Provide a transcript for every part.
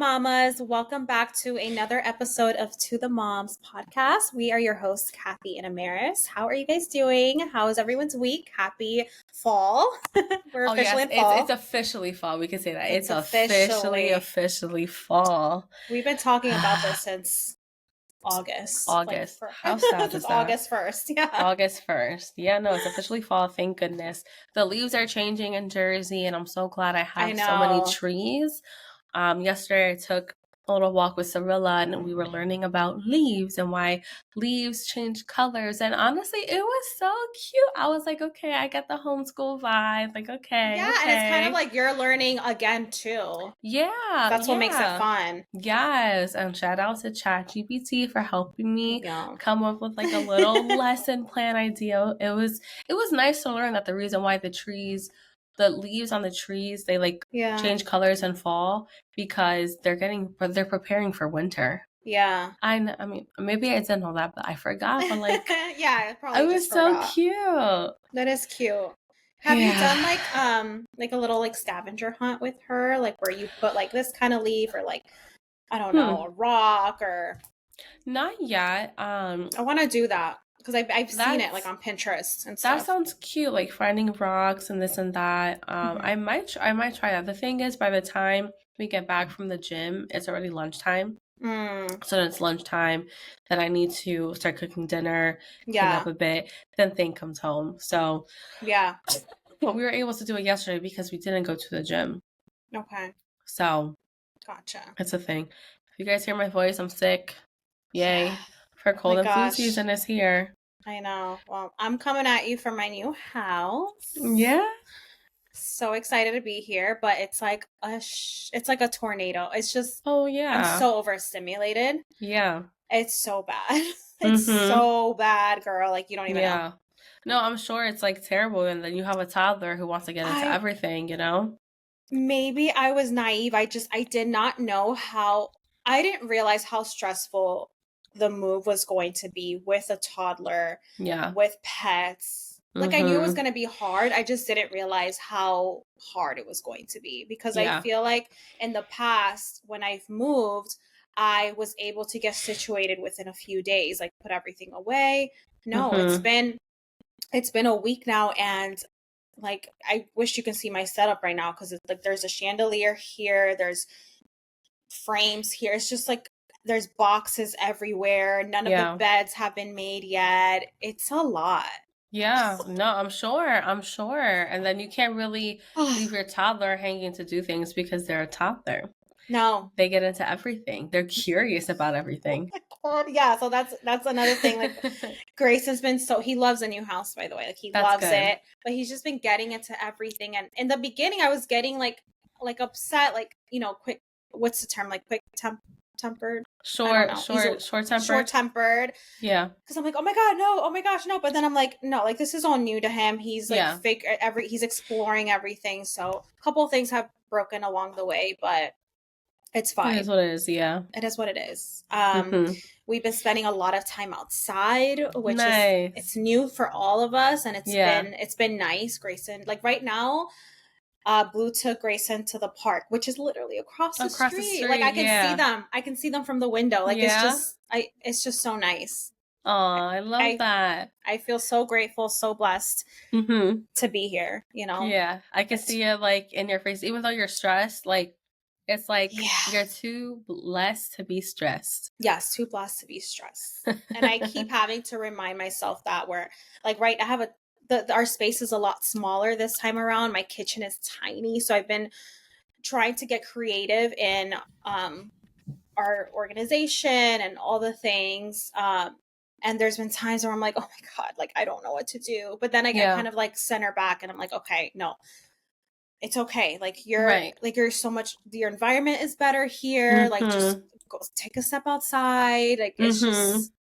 mamas. Welcome back to another episode of To the Moms podcast. We are your hosts, Kathy and Amaris. How are you guys doing? How is everyone's week? Happy fall. We're officially in fall. It's officially fall. We can say that. It's It's officially fall. We've been talking about this since August. August. How sad Since is that? August 1st. Yeah. August 1st. Yeah, no, it's officially fall. Thank goodness. The leaves are changing in Jersey, and I'm so glad I have so many trees. Yesterday I took a little walk with Cirilla, and we were learning about leaves and why leaves change colors. And honestly, it was so cute. I was like, okay, I get the homeschool vibe. Like, okay. Yeah, okay. And it's kind of like you're learning again too. Yeah. That's what makes it fun. Yes. And shout out to ChatGPT for helping me come up with like a little lesson plan idea. It was nice to learn that the reason why the leaves on the trees, they change colors in fall because they're preparing for winter. Yeah. I mean, maybe I didn't know that, but I forgot. But yeah, probably. It was so cute. That is cute. Have you done like a little like scavenger hunt with her, like where you put like this kind of leaf or like I don't know, a rock or? Not yet. I want to do that. Because I've seen it like on Pinterest and stuff. That sounds cute, like finding rocks and this and that. I might try that. The thing is, by the time we get back from the gym, it's already lunchtime. So it's lunchtime that I need to start cooking dinner, clean up a bit. Then Thane comes home. So yeah, but we were able to do it yesterday because we didn't go to the gym. Okay. So gotcha. It's a thing. If you guys hear my voice, I'm sick. Yay. For cold and flu season is here. I know. Well, I'm coming at you for my new house. Yeah. So excited to be here, but it's like it's like a tornado. It's just I'm so overstimulated. Yeah. It's so bad. It's so bad, girl. Like you don't even know. No, I'm sure it's like terrible, and then you have a toddler who wants to get into everything, you know? Maybe I was naive. I did not know I didn't realize how stressful the move was going to be with a toddler, with pets. Like I knew it was going to be hard. I just didn't realize how hard it was going to be because I feel like in the past when I've moved, I was able to get situated within a few days, like put everything away. No, it's been a week now, and like I wish you can see my setup right now because it's like there's a chandelier here, there's frames here. It's just like there's boxes everywhere. None of the beds have been made yet. It's a lot. Yeah, no, I'm sure. And then you can't really leave your toddler hanging to do things because they're a toddler. No. They get into everything. They're curious about everything. Yeah, so that's another thing. Like Grayson's been he loves a new house, by the way. Like he loves it. But he's just been getting into everything. And in the beginning I was getting like upset, like, you know, quick, what's the term? Like quick tempered. Short-tempered. Yeah. Because I'm like, oh my god, no, oh my gosh, no. But then I'm like, no, like this is all new to him. He's like he's exploring everything. So a couple of things have broken along the way, but it's fine. It is what it is, yeah. It is what it is. We've been spending a lot of time outside, which is it's new for all of us, and it's been nice. Grayson, like right now, Blue took Grayson to the park, which is literally across the street. Like I can see them. I can see them from the window. Like it's just so nice. Oh, I love that. I feel so grateful, so blessed to be here, you know? Yeah. I can see it like in your face, even though you're stressed, like it's like you're too blessed to be stressed. Yes, too blessed to be stressed. And I keep having to remind myself that I have our space is a lot smaller this time around. My kitchen is tiny. So I've been trying to get creative in our organization and all the things. And there's been times where I'm like, oh my God, like, I don't know what to do. But then I get kind of like center back and I'm like, okay, no, it's okay. Like you're so much, your environment is better here. Like just go take a step outside. Like it's just,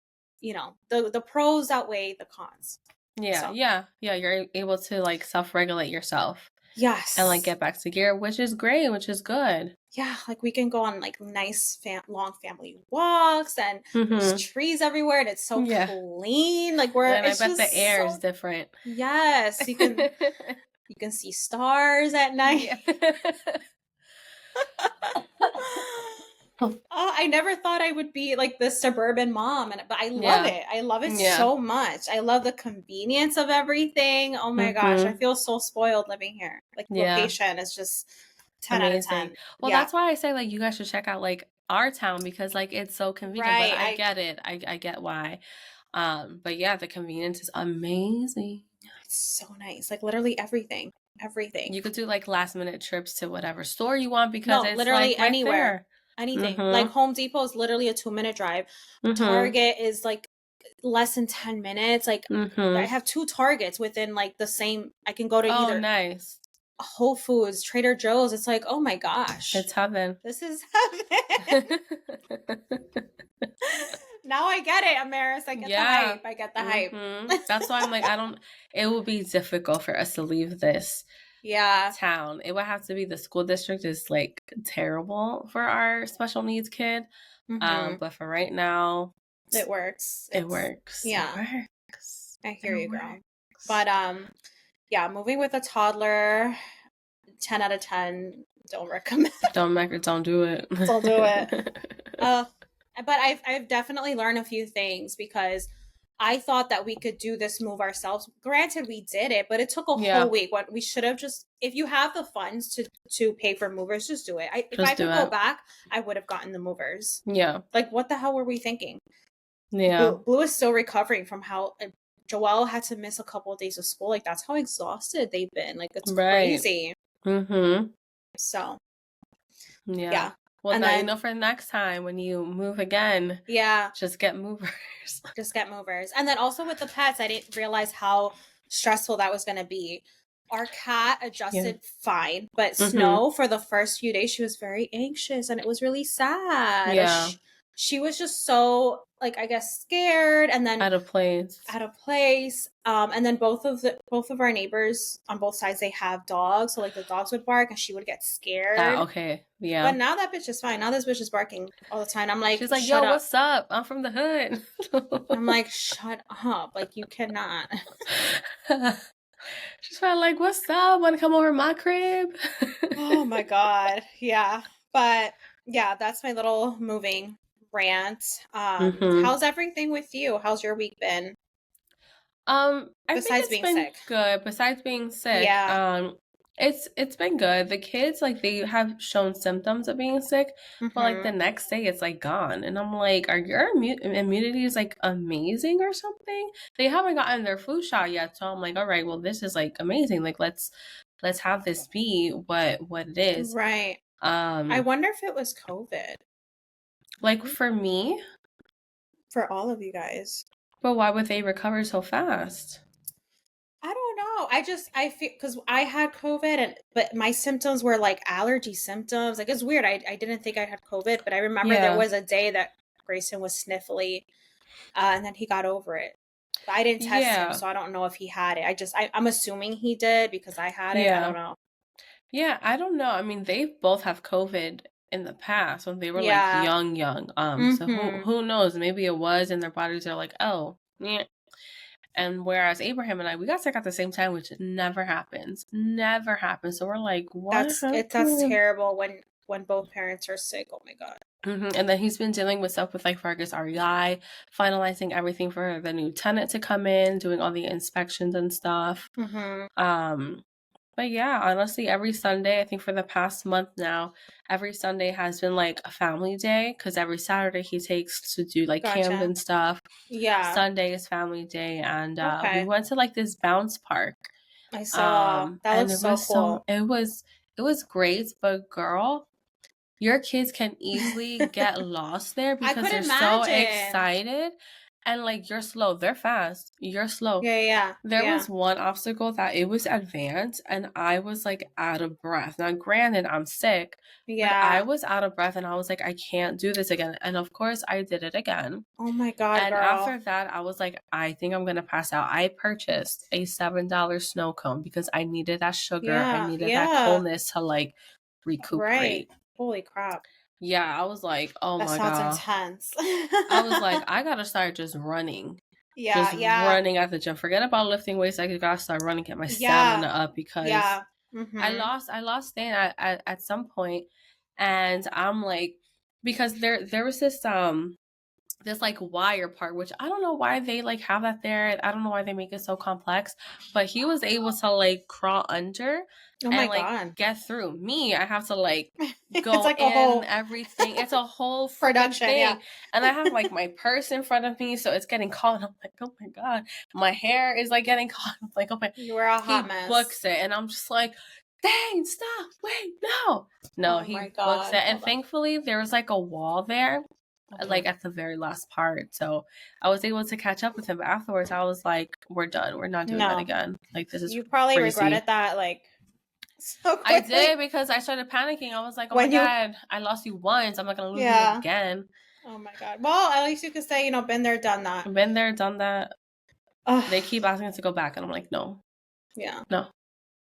you know, the pros outweigh the cons. Yeah. So. Yeah. You're able to like self-regulate yourself. Yes. And like get back to gear, which is great, which is good. Yeah. Like we can go on like nice long family walks and there's trees everywhere and it's so clean. Like and I bet the air is different. Yes. You can see stars at night. Oh, I never thought I would be like this suburban mom, but I love it. I love it so much. I love the convenience of everything. Oh my gosh, I feel so spoiled living here. Like location is just 10 amazing. out of 10. Well, that's why I say like you guys should check out like our town because like it's so convenient. Right. But I get it. I get why. But yeah, the convenience is amazing. It's so nice. Like literally everything. Everything. You could do like last minute trips to whatever store you want because it's literally like right anywhere. There. Anything. Like Home Depot is literally a 2-minute drive. Target is like less than 10 minutes. Like I have 2 Targets within like the same. I can go to either. Nice. Whole Foods, Trader Joe's. It's like, oh my gosh. It's heaven. This is heaven. Now I get it, Amaris. I get the hype. I get the hype. That's why I'm like, it will be difficult for us to leave this town. It would have to be the school district is like terrible for our special needs kid. But for right now, it works. It works. Yeah. It works. I hear you, girl. But yeah, moving with a toddler, 10 out of 10. Don't recommend. Don't do it. Don't do it. But I've definitely learned a few things because I thought that we could do this move ourselves. Granted, we did it, but it took a whole week. What we should have just, if you have the funds to pay for movers, just do it. If I could go back, I would have gotten the movers. Yeah. Like, what the hell were we thinking? Yeah. Blue is still recovering from how Joelle had to miss a couple of days of school. Like, that's how exhausted they've been. Like, it's crazy. So. Yeah. Well, and now you know for next time when you move again. Yeah. Just get movers. Just get movers. And then also with the pets, I didn't realize how stressful that was going to be. Our cat adjusted fine, but Snow, for the first few days, she was very anxious and it was really sad. Yeah. She was just so, like, I guess, scared and then out of place. And then both of our neighbors on both sides, they have dogs. So like the dogs would bark and she would get scared. Okay. Yeah. But now that bitch is fine. Now this bitch is barking all the time. I'm like, she's like, yo, what's up? I'm from the hood. I'm like, shut up. Like, you cannot. She's probably like, what's up? Want to come over my crib? Oh my God. Yeah. But yeah, that's my little moving rant. How's everything with you? How's your week been? Besides being sick. Good. Besides being sick. Yeah. It's been good. The kids, like, they have shown symptoms of being sick, but like the next day it's like gone. And I'm like, are your immunity is like amazing or something? They haven't gotten their flu shot yet. So I'm like, all right, well, this is like amazing. Like, let's have this be what it is. Right. I wonder if it was COVID. Like for me? For all of you guys. But why would they recover so fast? I don't know. I feel because I had COVID, but my symptoms were like allergy symptoms. Like, it's weird. I didn't think I had COVID, but I remember there was a day that Grayson was sniffly, and then he got over it. But I didn't test him, so I don't know if he had it. I'm assuming he did because I had it. I don't know. Yeah, I don't know. I mean, they both have COVID in the past when they were like young. So who knows? Maybe it was, and their bodies are like, oh, yeah. And whereas Abraham and I, we got sick at the same time, which never happens. So we're like, what? That's terrible when both parents are sick. Oh my God. And then he's been dealing with stuff with like Fargus REI, finalizing everything for the new tenant to come in, doing all the inspections and stuff. But yeah, honestly, every Sunday, I think for the past month now, every Sunday has been like a family day because every Saturday he takes to do like camp and stuff. Yeah. Sunday is family day, and we went to like this bounce park. I saw. That was so cool. It was great, but girl, your kids can easily get lost there because they're so excited. And like, you're slow. They're fast. You're slow. Yeah. There was one obstacle that it was advanced and I was like out of breath. Now, granted, I'm sick. Yeah. But I was out of breath and I was like, I can't do this again. And of course, I did it again. Oh my God, and girl. after that, I was like, I think I'm going to pass out. I purchased a $7 snow cone because I needed that sugar. I needed that coldness to like recuperate. Right. Holy crap. Yeah, I was like, oh my God. That sounds intense. I was like, I gotta start just running. Running at the gym. Forget about lifting weights. I gotta start running, get my stamina up because I lost Dan at some point, and I'm like, because there was this like wire part, which I don't know why they like have that there. I don't know why they make it so complex, but he was able to like crawl under and like God. get through. Me, I have to like go like in whole everything. It's a whole production thing. Yeah. And I have like my purse in front of me, so it's getting caught. And I'm like, oh my God. My hair is like getting caught. I'm like, oh my. You were a hot mess. He books it, and I'm just like, dang, stop, wait, no, he books it. And thankfully there was like a wall there. Okay. Like at the very last part, so I was able to catch up with him. But afterwards, I was like, "We're done. We're not doing that again. Like this is." You probably regretted that, like. So quickly. I did, because I started panicking. I was like, "Oh my God, I lost you once. I'm not gonna lose you again." Oh my God. Well, at least you could say, been there, done that. Been there, done that. They keep asking us to go back, and I'm like, no. Yeah. No.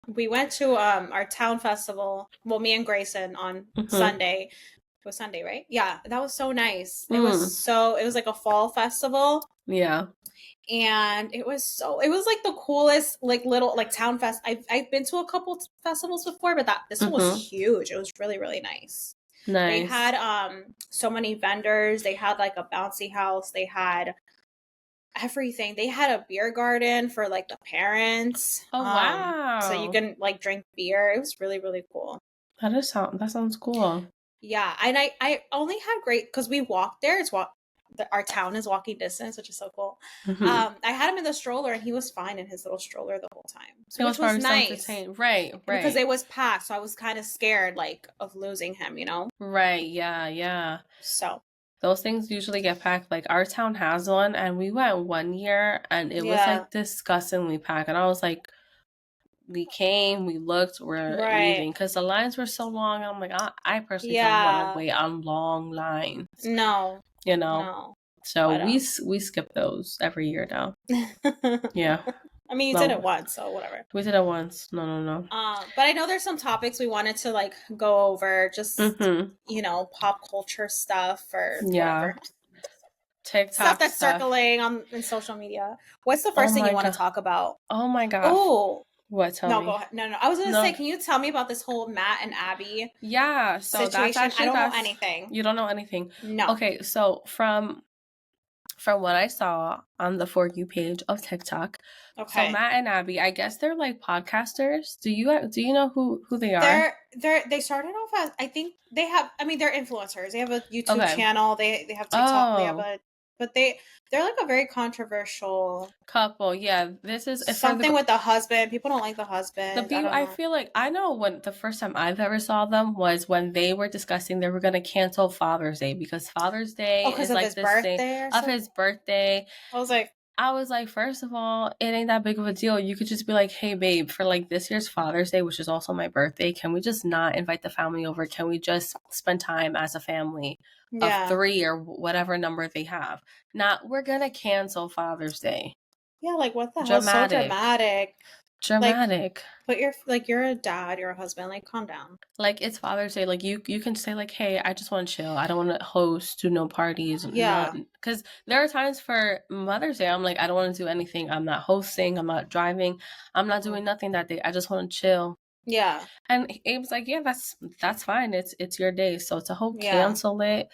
We went to our town festival. Well, me and Grayson on Sunday. It was Sunday, right? Yeah, that was so nice. It was like a fall festival. Yeah. And it was like the coolest, like little, like town fest. I've been to a couple festivals before, but this one was huge. It was really, really nice. Nice. They had so many vendors. They had like a bouncy house. They had everything. They had a beer garden for like the parents. Oh wow. So you can like drink beer. It was really, really cool. That sounds cool. Yeah, and I only had great, because we walked there. Our town is walking distance, which is so cool. I had him in the stroller, and he was fine in his little stroller the whole time, so which was nice. Right, because it was packed, so I was kind of scared, like, of losing him. Right. Yeah. So those things usually get packed. Like our town has one, and we went one year, and it was like disgustingly packed, and I was like, we came, we looked, we're leaving, because the lines were so long. And I'm like, I personally don't want to wait on long lines. No. So but, we skip those every year now. Yeah. I mean, you did it once, so whatever. We did it once. No. But I know there's some topics we wanted to like go over, just pop culture stuff or whatever. TikTok stuff that's circling in social media. What's the first thing you want to talk about? Oh my God. Oh. What? Tell me. Go ahead. No. I was going to say, can you tell me about this whole Matt and Abby? Yeah. So situation? I don't know anything. You don't know anything? No. Okay. So from what I saw on the For You page of TikTok, so Matt and Abby, I guess they're like podcasters. Do you know who they are? They started off as, I think they have, I mean, they're influencers. They have a YouTube channel. They have TikTok. They have but they're like a very controversial couple. Yeah, this is something with the husband. People don't like the husband. I feel like I know when the first time I've ever saw them was when they were discussing they were going to cancel Father's Day, because Father's Day is like his birthday of his birthday. I was like, first of all, it ain't that big of a deal. You could just be like, hey, babe, for like this year's Father's Day, which is also my birthday, can we just not invite the family over? Can we just spend time as a family of 3 or whatever number they have? Not, we're going to cancel Father's Day. Yeah, like what the hell? So dramatic. Dramatic. But you're a dad, you're a husband, like calm down. Like it's Father's Day, like you can say like, hey, I just want to chill, I don't want to host, do no parties. Because there are times for Mother's Day I'm like, I don't want to do anything, I'm not hosting, I'm not driving, I'm not doing nothing that day, I just want to chill. Yeah. And Abe's like, yeah, that's fine, it's your day, so to hope cancel it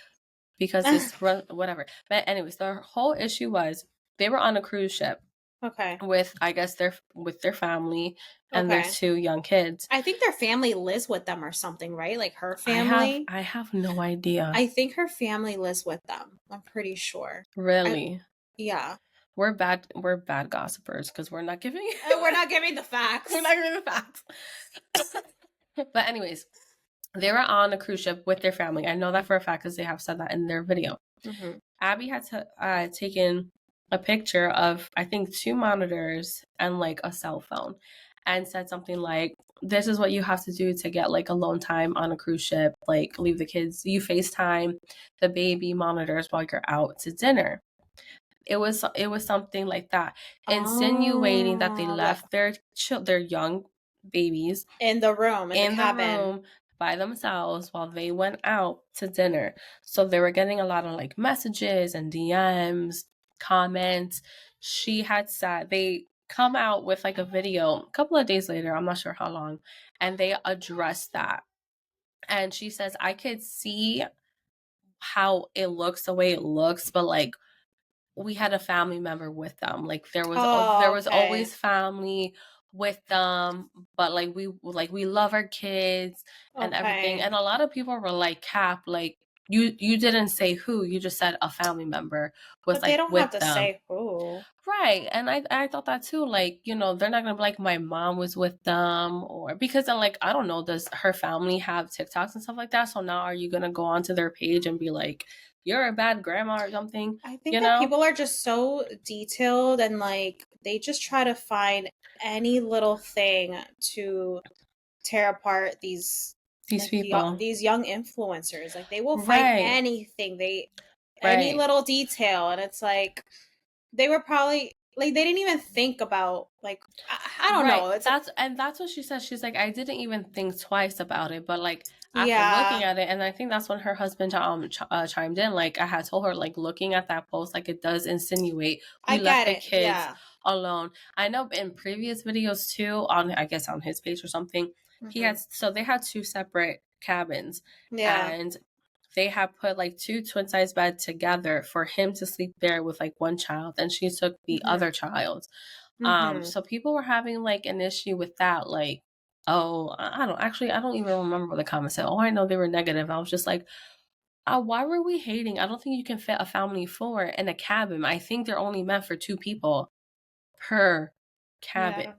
because it's whatever. But anyways, the whole issue was they were on a cruise ship. Okay. With, I guess, their family and their 2 young kids. I think their family lives with them or something, right? Like her family. I have no idea. I think her family lives with them. I'm pretty sure. Really? Yeah. We're bad gossipers because we're not giving the facts. We're not giving the facts. But anyways, they were on a cruise ship with their family. I know that for a fact because they have said that in their video. Mm-hmm. Abby had taken a picture of, I think, 2 monitors and like a cell phone, and said something like, this is what you have to do to get like alone time on a cruise ship, like leave the kids, you FaceTime the baby monitors while you're out to dinner. It was something like that, insinuating that they left their young babies in the room, in the cabin by themselves while they went out to dinner. So they were getting a lot of like messages and DMs, comments. She had said they come out with like a video a couple of days later, I'm not sure how long, and they addressed that. And she says, I could see how it looks the way it looks, but like we had a family member with them. Like there was always family with them, but like we love our kids and everything. And a lot of people were like, Cap, like you didn't say who, you just said a family member was but like they don't with have to them. Say who. Right. And I thought that too, like, you know, they're not gonna be like my mom was with them, or because then like I don't know, does her family have TikToks and stuff like that? So now are you gonna go onto their page and be like, you're a bad grandma or something? I think that people are just so detailed and like they just try to find any little thing to tear apart these like, people, these young influencers. Like they will find anything, any little detail, and it's like they were probably like they didn't even think about like I don't know. It's that's what she said. She's like, I didn't even think twice about it, but like after looking at it, and I think that's when her husband chimed in. Like I had told her, like looking at that post, like it does insinuate we left the kids alone. I know in previous videos too, on I guess on his page or something, he had they had 2 separate cabins, and they had put like 2 twin size beds together for him to sleep there with like one child, and she took the other child. So people were having like an issue with that, like, oh, I don't even remember what the comments said. Oh, I know they were negative. I was just like, why were we hating? I don't think you can fit a family of 4 in a cabin. I think they're only meant for 2 people per cabin. Yeah,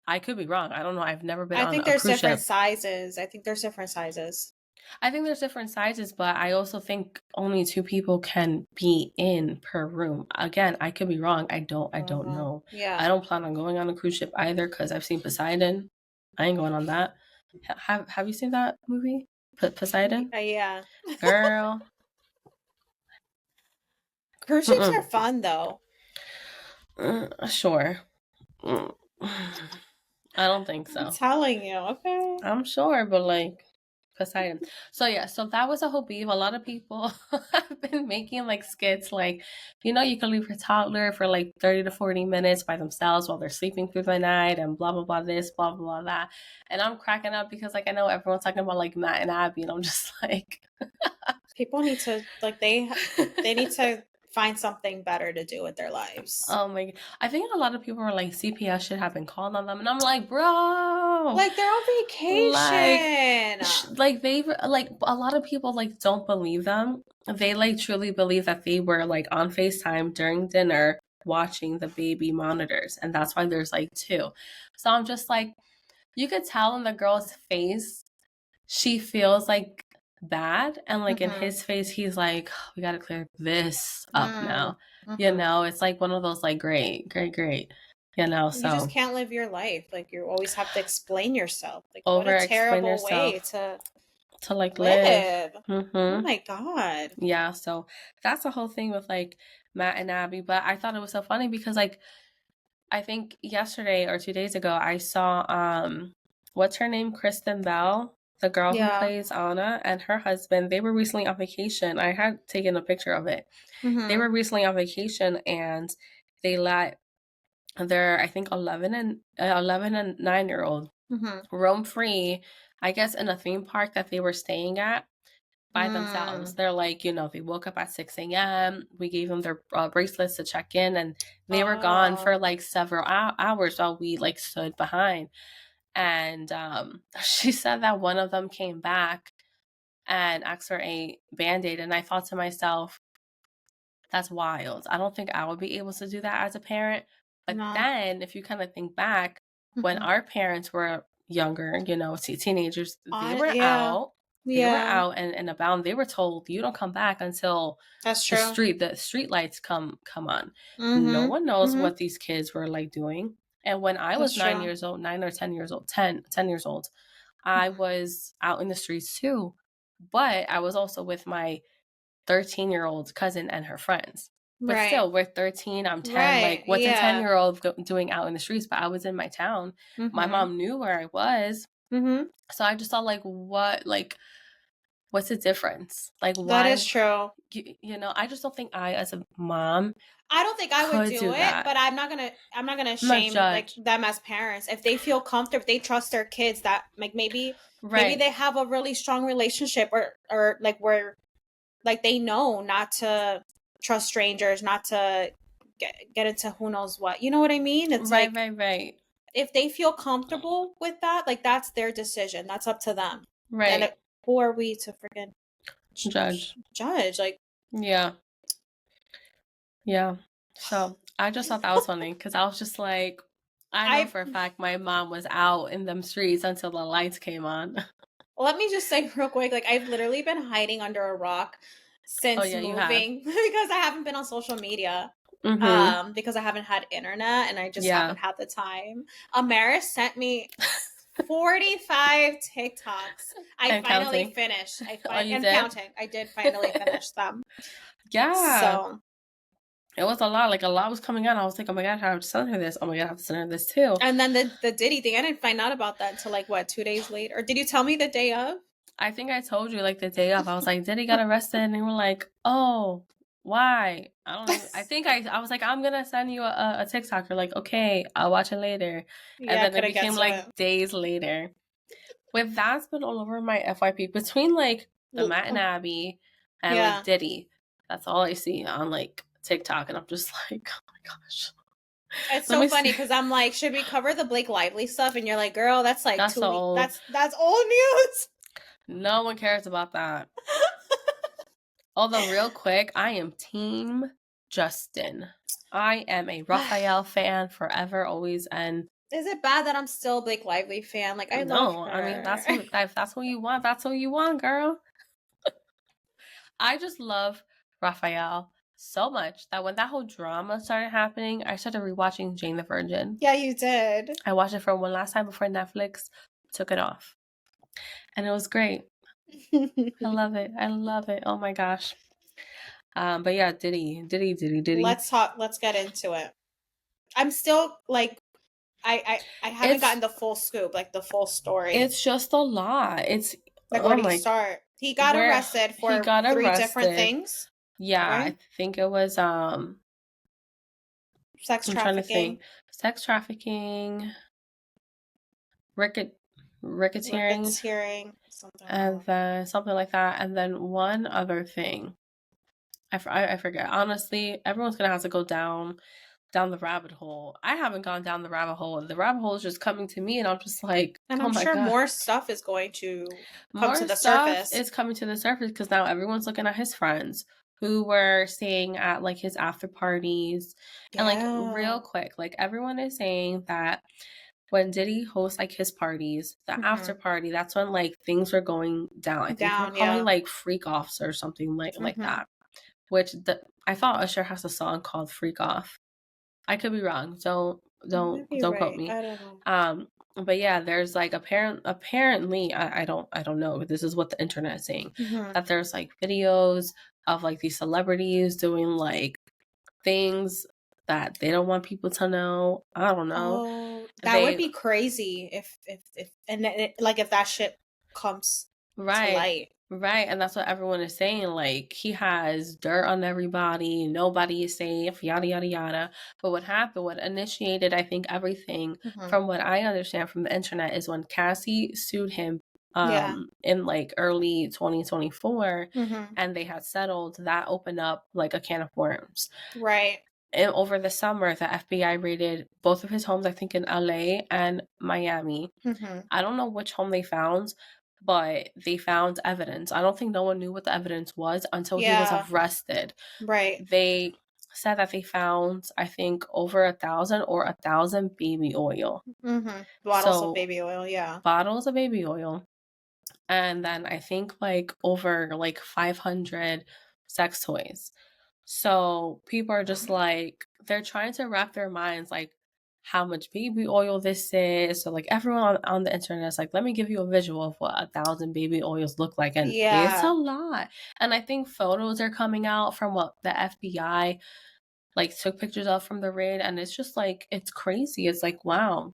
I could be wrong. I don't know. I've never been on a cruise ship. I think there's different sizes. I think there's different sizes. I think there's different sizes, but I also think only 2 people can be in per room. Again, I could be wrong. I don't know. Yeah. I don't plan on going on a cruise ship either because I've seen Poseidon. I ain't going on that. Have you seen that movie? Poseidon? Yeah. Girl. Cruise ships are fun though. Sure. I don't think so. I'm telling you, okay. I'm sure, but like Poseidon. So yeah, so that was a whole beef. A lot of people have been making like skits like, you know, you can leave your toddler for like 30 to 40 minutes by themselves while they're sleeping through the night and blah, blah, blah this, blah, blah, blah that. And I'm cracking up because like I know everyone's talking about like Matt and Abby, and I'm just like people need to like they need to find something better to do with their lives. Oh my God. I think a lot of people are like, CPS should have been called on them. And I'm like, bro. Like, they're on vacation. Like they, like, a lot of people, like, don't believe them. They, like, truly believe that they were, like, on FaceTime during dinner watching the baby monitors. And that's why there's, like, 2. So I'm just like, you could tell in the girl's face, she feels, like, bad, and like in his face he's like, we gotta clear this up now. You know, it's like one of those like great, you know. So you just can't live your life, like you always have to explain yourself. Like what a terrible way to like live. Oh my God. Yeah, so that's the whole thing with like Matt and Abby. But I thought it was so funny because like I think yesterday or 2 days ago I saw what's her name, Kristen Bell, the girl who plays Anna, and her husband. They were recently on vacation. I had taken a picture of it. They were recently on vacation, and they let their, I think, 11 and 9-year-old roam free, I guess, in a theme park that they were staying at by themselves. They're like, you know, they woke up at 6 a.m. We gave them their bracelets to check in, and they were gone for like several hours while we like stood behind. And she said that one of them came back and asked for a Band-Aid. And I thought to myself, that's wild. I don't think I would be able to do that as a parent. But then if you kind of think back, when our parents were younger, you know, teenagers, they were out. They were out and about. They were told, you don't come back until the street lights come on. No one knows what these kids were like doing. And when I was 9 years old, 9 or 10 years old, 10 years old, I was out in the streets too. But I was also with my 13-year-old cousin and her friends. But still, we're 13, I'm 10. Like, what's a 10-year-old doing out in the streets? But I was in my town. My mom knew where I was. So I just thought, like, what's the difference? Like, why? That is true. You know, I just don't think I, as a mom, I don't think I would do it, but I'm not gonna shame like them as parents if they feel comfortable, if they trust their kids that like maybe they have a really strong relationship or like where like they know not to trust strangers, not to get into who knows what. You know what I mean? It's right. If they feel comfortable with that, like that's their decision. That's up to them. Right. And who are we to freaking judge? Like, yeah. So I just thought that was funny because I was just like, I know for a fact my mom was out in them streets until the lights came on. Let me just say real quick, like I've literally been hiding under a rock since moving because I haven't been on social media. Because I haven't had internet and I just haven't had the time. Amaris sent me 45 TikToks. I finally finished. Counting. I did finally finish them. Yeah. So it was a lot. Like a lot was coming out. I was like, oh my god, I have to send her this. Oh my god, I have to send her this too. And then the Diddy thing, I didn't find out about that until like what, 2 days later? Or did you tell me the day of? I think I told you like the day of. I was like, Diddy got arrested, and they were like, oh, why? I don't know. I think I was like, I'm gonna send you a TikTok. You're like, okay, I'll watch it later. And then it became like days later. With that's been all over my FYP between like the Matt and Abby and like Diddy. That's all I see on like TikTok, and I'm just like, oh my gosh. It's so funny because I'm like, should we cover the Blake Lively stuff? And you're like, girl, that's like that's 2 weeks. That's old news. No one cares about that. Although, real quick, I am Team Justin. I am a Raphael fan forever, always, and. Is it bad that I'm still a Blake Lively fan? Like, I love her. I mean, that's what you want. That's what you want, girl. I just love Raphael so much that when that whole drama started happening, I started rewatching Jane the Virgin. Yeah, you did. I watched it for one last time before Netflix took it off. And it was great. I love it. Oh my gosh. But yeah, Diddy. Let's get into it. I'm still like, I haven't gotten the full scoop, like the full story. It's just a lot. It's like, where do you start? He got arrested for 3 different things. Yeah, right? I think it was sex trafficking. Sex trafficking, racketeering, and then something like that, and then one other thing. I forget. Honestly, everyone's gonna have to go down the rabbit hole. I haven't gone down the rabbit hole. The rabbit hole is just coming to me, and I'm just like, and I'm sure more stuff is going to come to the surface. It's coming to the surface because now everyone's looking at his friends who were staying at like his after parties. And like real quick, like everyone is saying that when Diddy hosts like his parties, the after party, that's when like things were going down. I think they're calling like freak offs or something like that. Which I thought Usher has a song called Freak Off. I could be wrong. Don't quote me. I don't know. But yeah, there's like apparently I don't know, but this is what the internet is saying, that there's like videos of like these celebrities doing like things that they don't want people to know. I don't know. Oh, that would be crazy if that shit comes to light. Right, and that's what everyone is saying. Like, he has dirt on everybody. Nobody is safe, yada, yada, yada. But what happened, what initiated, I think, everything, from what I understand from the internet, is when Cassie sued him in, like, early 2024, and they had settled, that opened up, like, a can of worms. Right. And over the summer, the FBI raided both of his homes, I think, in LA and Miami. I don't know which home they found, but they found evidence. I don't think no one knew what the evidence was until he was arrested. Right. They said that they found, I think, over 1,000 baby oil. Bottles of baby oil, yeah. Bottles of baby oil. And then I think like over like 500 sex toys. So people are just like, they're trying to wrap their minds like how much baby oil this is. So like everyone on the internet is like, let me give you a visual of what 1,000 baby oils look like. And it's a lot. And I think photos are coming out from what the FBI like took pictures of from the raid. And it's just like, it's crazy. It's like, wow.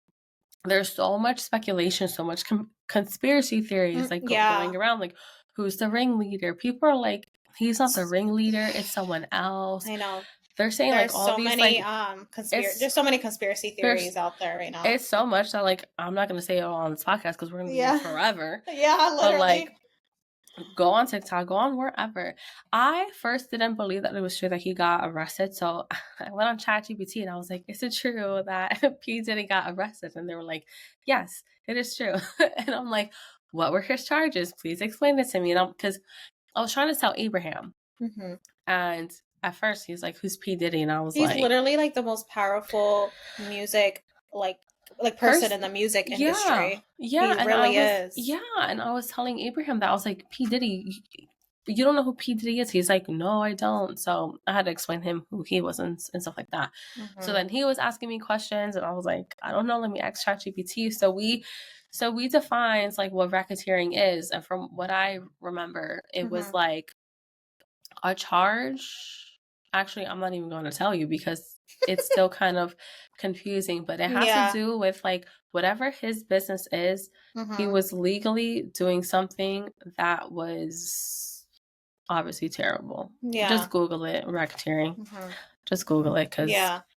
There's so much speculation, so much conspiracy theories like going around. Like, who's the ringleader? People are like, he's not the ringleader. It's someone else. I know. They're saying there's like all so these many, like there's so many conspiracy theories out there right now. It's so much that like I'm not gonna say it all on this podcast because we're gonna be here forever. Yeah, literally. But like Go on TikTok, go on wherever. I first didn't believe that it was true that he got arrested. So I went on ChatGPT and I was like, is it true that P. Diddy got arrested? And they were like, yes, it is true. And I'm like, what were his charges? Please explain it to me. And because I was trying to tell Abraham. Mm-hmm. And at first he's like, who's P. Diddy? And I was he's literally like the most powerful music person in the music industry. Yeah. He really is. Yeah. And I was telling Abraham that I was like, P. Diddy, you don't know who P. Diddy is? He's like, no, I don't. So I had to explain to him who he was and stuff like that. Mm-hmm. So then he was asking me questions and I was like, I don't know, let me ask ChatGPT. So we defined like what racketeering is. And from what I remember, it was like a charge. Actually, I'm not even going to tell you because it's still kind of confusing, but it has to do with like whatever his business is. He was legally doing something that was obviously terrible. Yeah. Just Google it, racketeering. Just Google it because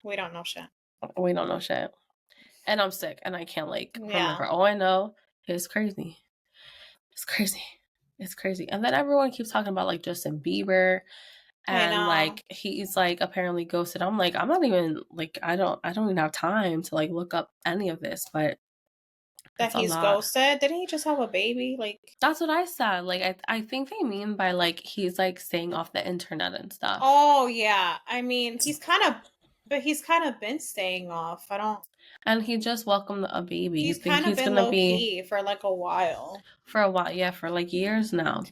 we don't know shit. We don't know shit. And I'm sick and I can't remember. All I know is crazy. It's crazy. It's crazy. And then everyone keeps talking about like Justin Bieber. And like he's like apparently ghosted. I'm like, I'm not even like I don't even have time to like look up any of this, but that he's ghosted. Didn't he just have a baby? Like that's what I said. Like I think they mean by like he's like staying off the internet and stuff. Oh yeah. I mean he's kind of been staying off. I don't. And he just welcomed a baby. He's kind of been low key for like a while. For a while, yeah, for like years now.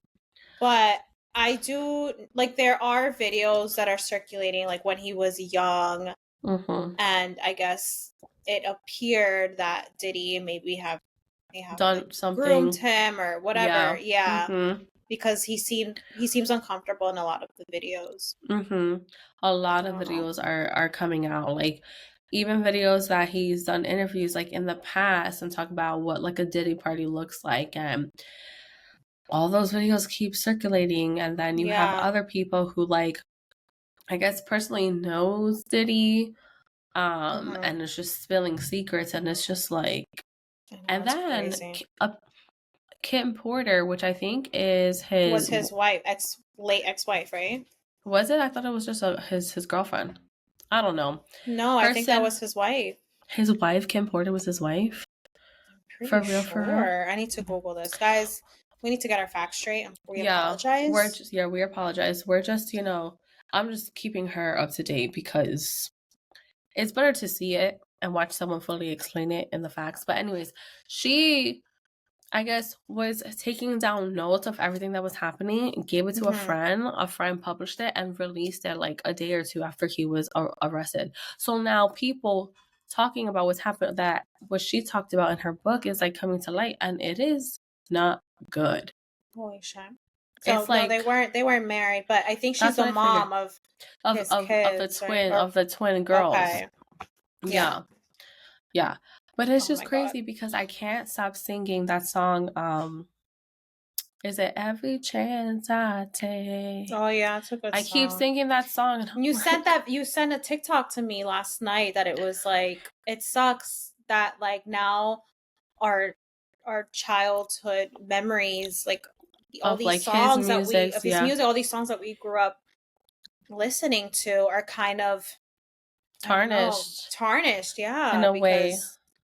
But I do like there are videos that are circulating like when he was young, and I guess it appeared that Diddy maybe have done like, something, groomed him or whatever, because he seems uncomfortable in a lot of the videos. A lot of videos are coming out, like even videos that he's done interviews like in the past and talk about what like a Diddy party looks like, and all those videos keep circulating. And then you have other people who like I guess personally knows Diddy and it's just spilling secrets, and it's just like and then Kim Porter, which I think is was his wife, late ex-wife, right? Was it? I thought it was just his girlfriend. I don't know. No, I think that was his wife. His wife, Kim Porter, was his wife. For real, for real. I need to Google this, guys. We need to get our facts straight. We apologize. We apologize. We're just, I'm just keeping her up to date because it's better to see it and watch someone fully explain it in the facts. But anyways, she, I guess, was taking down notes of everything that was happening, gave it to a friend published it and released it like a day or two after he was arrested. So now people talking about what's happened, that what she talked about in her book is like coming to light, and it is not good. Holy shit. So it's like, no, they weren't married, but I think she's the mom of his kids, of the twin girls. Okay. Yeah. But it's just crazy because I can't stop singing that song. Is it Every Chance I Take? Oh yeah, it's a good song. I keep singing that song. And you sent a TikTok to me last night that it was like, it sucks that like now our childhood memories, like all these like songs his music, all these songs that we grew up listening to are kind of tarnished, yeah, in a way.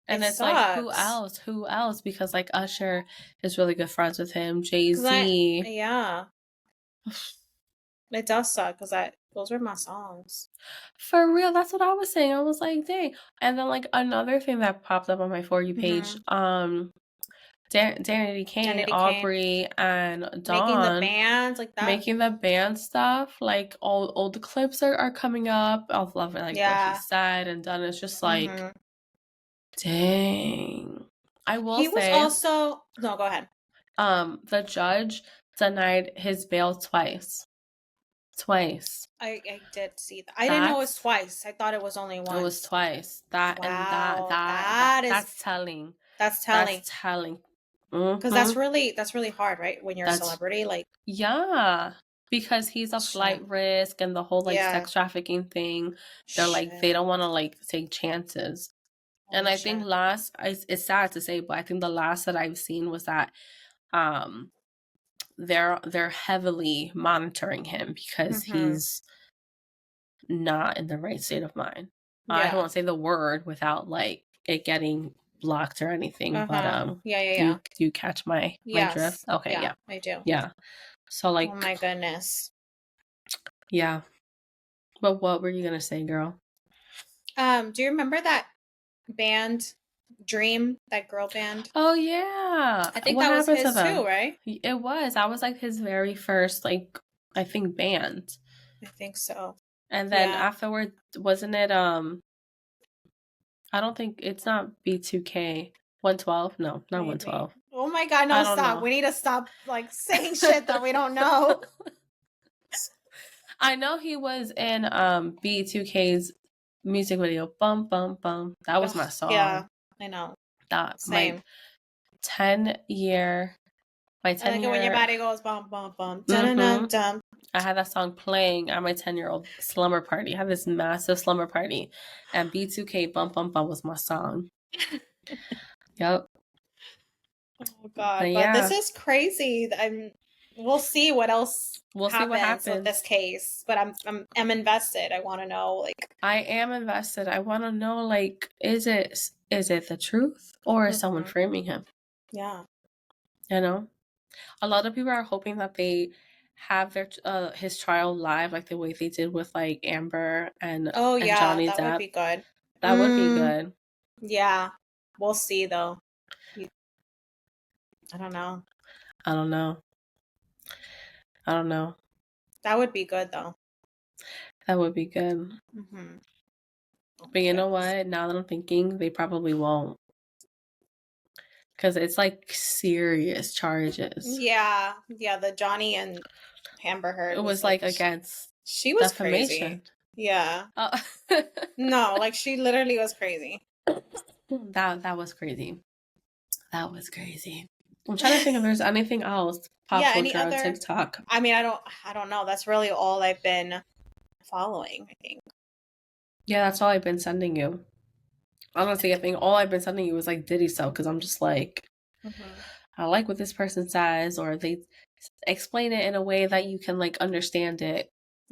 And it's sucks. Like, who else? Because like Usher is really good friends with him. Jay-Z. Yeah. It does suck because those were my songs. For real, that's what I was saying. I was like, dang. And then like another thing that popped up on my For You page, Danity Kane, Aubrey, and Dawn making the bands like that, making the band stuff. Like all the clips are coming up. I love it. Like what he said and done. It's just like, dang. I will say he was also no. Go ahead. The judge denied his bail twice. I did see that. I didn't know it was twice. I thought it was only once. It was twice. That's telling. That's telling. That's telling. Because that's really hard, right? When you're a celebrity, like because he's a flight risk and the whole like sex trafficking thing. They're like they don't want to like take chances. And I think it's sad to say, but I think the last that I've seen was that they're heavily monitoring him because he's not in the right state of mind. I don't want to say the word without like it getting blocked or anything, but do you catch my drift? Okay, yeah, I do. Yeah. So like, oh my goodness. Yeah. But what were you gonna say, girl? Do you remember that band Dream, that girl band? Oh yeah. I think that was his too, right? It was. That was like his very first, like, I think, band. I think so. And then afterwards, wasn't it I don't think it's not B2K 112. No, not 112. Oh my god, no, stop. We need to stop like saying shit that we don't know. I know he was in B2K's music video. Bum bum bum. That was my song. Yeah, I know. That same. My 10-year. My 10-year. I like it when your body goes bum bum bum. Dun-dun-dun-dun. I had that song playing at my 10-year-old slumber party. I had this massive slumber party, and B2K Bum Bum Bum was my song. Yep. Oh god, but this is crazy. We'll see what else happens with this case. But I'm invested. I want to know. Like, I am invested. I want to know. Like, is it the truth, or is someone framing him? Yeah. You know, a lot of people are hoping that they have their his trial live, like the way they did with like Amber and Johnny Depp. That would be good. That would be good. Yeah, we'll see though. I don't know. That would be good though. That would be good. But you know what? Now that I'm thinking, they probably won't. Because it's like serious charges. Yeah. The Johnny and Amber Heard. It was like against she was defamation. Crazy. Yeah. No, like she literally was crazy. That was crazy. That was crazy. I'm trying to think if there's anything else pop culture on TikTok. I mean, I don't know. That's really all I've been following, I think. Yeah, that's all I've been sending you. Honestly, I think all I've been sending you is like Diddy stuff, because I'm just like, I like what this person says, or they explain it in a way that you can like understand it.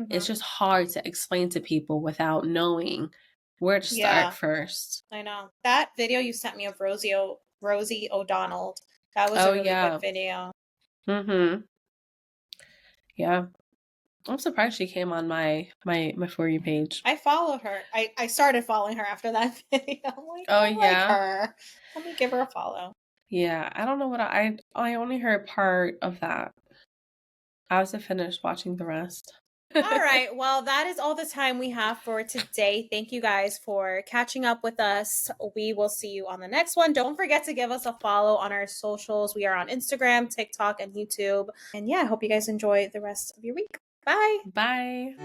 It's just hard to explain to people without knowing where to start first. I know. That video you sent me of Rosie O'Donnell, that was a really good video. Yeah. I'm surprised she came on my For You page. I followed her. I started following her after that video. I'm like, like her. Let me give her a follow. Yeah, I don't know what I only heard part of that. I was finished watching the rest. All right. Well, that is all the time we have for today. Thank you guys for catching up with us. We will see you on the next one. Don't forget to give us a follow on our socials. We are on Instagram, TikTok, and YouTube. And yeah, I hope you guys enjoy the rest of your week. Bye. Bye.